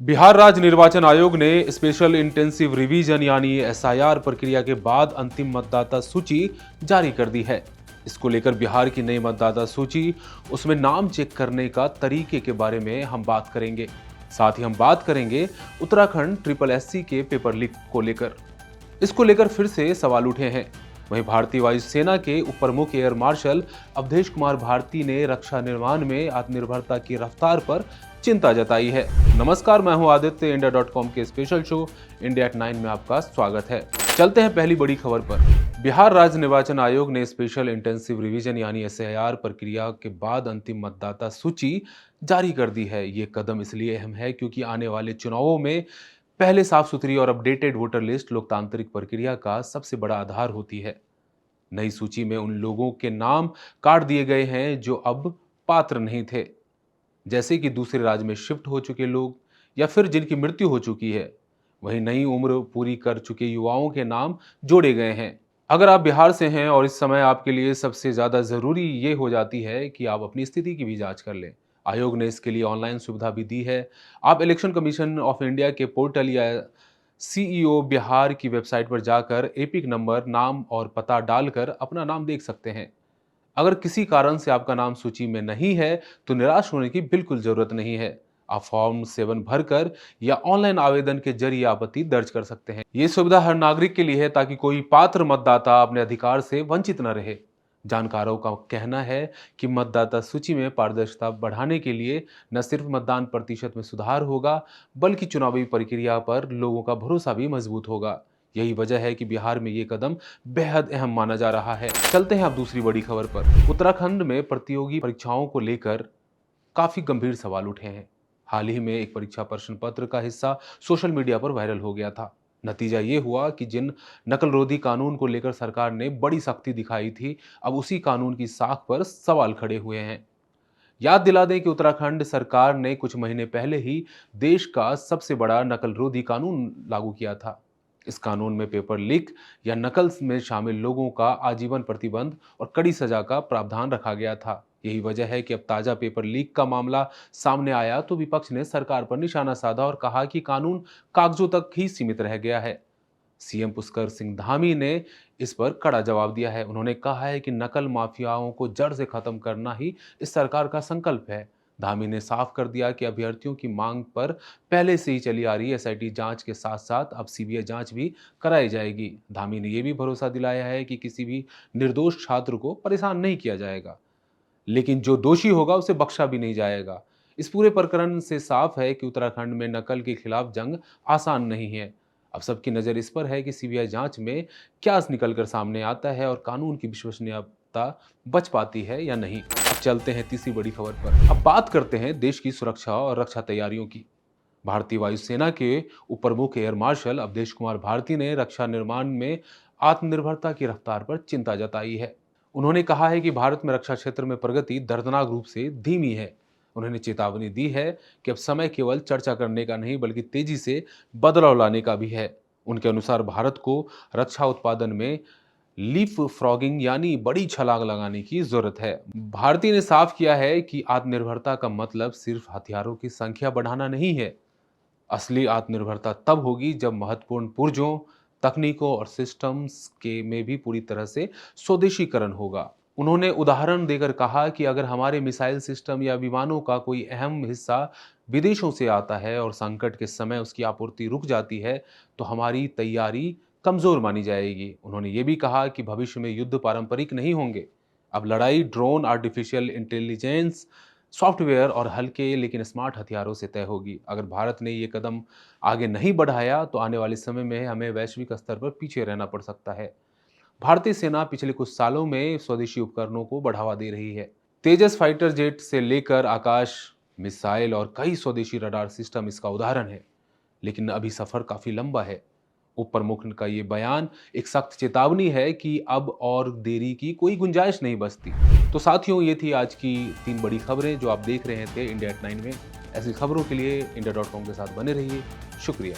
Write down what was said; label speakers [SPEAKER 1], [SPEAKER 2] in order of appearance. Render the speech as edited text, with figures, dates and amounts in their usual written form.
[SPEAKER 1] बिहार राज्य निर्वाचन आयोग ने स्पेशल इंटेंसिव रिवीजन यानी एसआईआर प्रक्रिया के बाद अंतिम मतदाता सूची जारी कर दी है। इसको लेकर बिहार की नई मतदाता सूची, उसमें नाम चेक करने का तरीके के बारे में हम बात करेंगे। साथ ही हम बात करेंगे उत्तराखंड ट्रिपल एससी के पेपर लीक को लेकर। इसको लेकर फिर से सवाल उठे हैं। वहीं भारतीय वायुसेना के उप प्रमुख एयर मार्शल अवधेश कुमार भारती ने रक्षा निर्माण में आत्मनिर्भरता की रफ्तार पर चिंता जताई है। नमस्कार, मैं हूं आदित्य। इंडिया.com के स्पेशल शो इंडिया एट 9 में आपका स्वागत है। चलते हैं पहली बड़ी खबर पर। बिहार राज्य निर्वाचन आयोग ने स्पेशल इंटेंसिव रिवीजन यानी एसआईआर प्रक्रिया के बाद अंतिम मतदाता सूची जारी कर दी है। ये कदम इसलिए अहम है क्योंकि आने वाले चुनावों में पहले साफ सुथरी और अपडेटेड वोटर लिस्ट लोकतांत्रिक प्रक्रिया का सबसे बड़ा आधार होती है। नई सूची में उन लोगों के नाम काट दिए गए हैं जो अब पात्र नहीं थे, जैसे कि दूसरे राज्य में शिफ्ट हो चुके लोग या फिर जिनकी मृत्यु हो चुकी है। वहीं नई उम्र पूरी कर चुके युवाओं के नाम जोड़े गए हैं। अगर आप बिहार से हैं और इस समय आपके लिए सबसे ज्यादा जरूरी ये हो जाती है कि आप अपनी स्थिति की भी जांच कर लें। आयोग ने इसके लिए ऑनलाइन सुविधा भी दी है। आप इलेक्शन कमीशन ऑफ इंडिया के पोर्टल या सीईओ बिहार की वेबसाइट पर जाकर एपिक नंबर, नाम और पता डालकर अपना नाम देख सकते हैं। अगर किसी कारण से आपका नाम सूची में नहीं है तो निराश होने की बिल्कुल जरूरत नहीं है। आप फॉर्म 7 भरकर या ऑनलाइन आवेदन के जरिए आपत्ति दर्ज कर सकते हैं। ये सुविधा हर नागरिक के लिए है ताकि कोई पात्र मतदाता अपने अधिकार से वंचित न रहे। जानकारों का कहना है कि मतदाता सूची में पारदर्शिता बढ़ाने के लिए न सिर्फ मतदान प्रतिशत में सुधार होगा, बल्कि चुनावी प्रक्रिया पर लोगों का भरोसा भी मजबूत होगा। यही वजह है कि बिहार में ये कदम बेहद अहम माना जा रहा है। चलते हैं अब दूसरी बड़ी खबर पर। उत्तराखंड में प्रतियोगी परीक्षाओं को लेकर काफी गंभीर सवाल उठे हैं। हाल ही में एक परीक्षा प्रश्न पत्र का हिस्सा सोशल मीडिया पर वायरल हो गया था। नतीजा ये हुआ कि जिन नकलरोधी कानून को लेकर सरकार ने बड़ी सख्ती दिखाई थी, अब उसी कानून की साख पर सवाल खड़े हुए हैं। याद दिला दें कि उत्तराखंड सरकार ने कुछ महीने पहले ही देश का सबसे बड़ा नकलरोधी कानून लागू किया था। इस कानून में पेपर लीक या नकल में शामिल लोगों का आजीवन प्रतिबंध और कड़ी सजा का प्रावधान रखा गया था। यही वजह है कि अब ताजा पेपर लीक का मामला सामने आया तो विपक्ष ने सरकार पर निशाना साधा और कहा कि कानून कागजों तक ही सीमित रह गया है। सीएम पुष्कर सिंह धामी ने इस पर कड़ा जवाब दिया है। उन्होंने कहा है कि नकल माफियाओं को जड़ से खत्म करना ही इस सरकार का संकल्प है। धामी ने साफ कर दिया कि अभ्यर्थियों की मांग पर पहले से ही चली आ रही एसआईटी जांच के साथ साथ अब सीबीआई जांच भी कराई जाएगी। धामी ने यह भी भरोसा दिलाया है कि किसी भी निर्दोष छात्र को परेशान नहीं किया जाएगा, लेकिन जो दोषी होगा उसे बख्शा भी नहीं जाएगा। इस पूरे प्रकरण से साफ है कि उत्तराखंड में नकल के खिलाफ जंग आसान नहीं है। अब सबकी नजर इस पर है कि सीबीआई जांच में क्या निकलकर सामने आता है और कानून की विश्वसनीयता बच पाती है या नहीं। अब चलते हैं तीसरी बड़ी खबर पर। अब बात करते हैं देश की सुरक्षा और रक्षा तैयारियों की। भारतीय वायुसेना के उप प्रमुख एयर मार्शल अवधेश कुमार भारती ने रक्षा निर्माण में आत्मनिर्भरता की रफ्तार पर चिंता जताई है। उन्होंने कहा है कि भारत में रक्षा क्षेत्र में प्रगति दर्दनाक रूप से धीमी है। उन्होंने चेतावनी दी है कि अब समय केवल चर्चा करने का नहीं बल्कि तेजी से बदलाव लाने का भी है। उनके अनुसार भारत को रक्षा उत्पादन में लीफ फ्रॉगिंग यानी बड़ी छलांग लगाने की जरूरत है। भारती ने साफ किया है कि आत्मनिर्भरता का मतलब सिर्फ हथियारों की संख्या बढ़ाना नहीं है। असली आत्मनिर्भरता तब होगी जब महत्वपूर्ण पुर्जों, तकनीकों और सिस्टम्स के में भी पूरी तरह से स्वदेशीकरण होगा। उन्होंने उदाहरण देकर कहा कि अगर हमारे मिसाइल सिस्टम या विमानों का कोई अहम हिस्सा विदेशों से आता है और संकट के समय उसकी आपूर्ति रुक जाती है, तो हमारी तैयारी कमजोर मानी जाएगी। उन्होंने ये भी कहा कि भविष्य में युद्ध पारंपरिक नहीं होंगे। अब लड़ाई ड्रोन, आर्टिफिशियल इंटेलिजेंस, सॉफ्टवेयर और हल्के लेकिन स्मार्ट हथियारों से तय होगी। अगर भारत ने ये कदम आगे नहीं बढ़ाया तो आने वाले समय में हमें वैश्विक स्तर पर पीछे रहना पड़ सकता है। भारतीय सेना पिछले कुछ सालों में स्वदेशी उपकरणों को बढ़ावा दे रही है। तेजस फाइटर जेट से लेकर आकाश मिसाइल और कई स्वदेशी रडार सिस्टम इसका उदाहरण है, लेकिन अभी सफर काफी लंबा है। उप प्रमुख का ये बयान एक सख्त चेतावनी है कि अब और देरी की कोई गुंजाइश नहीं बचती। तो साथियों, ये थी आज की 3 बड़ी खबरें जो आप देख रहे थे इंडिया एट 9 में। ऐसी खबरों के लिए इंडिया.com के साथ बने रहिए। शुक्रिया।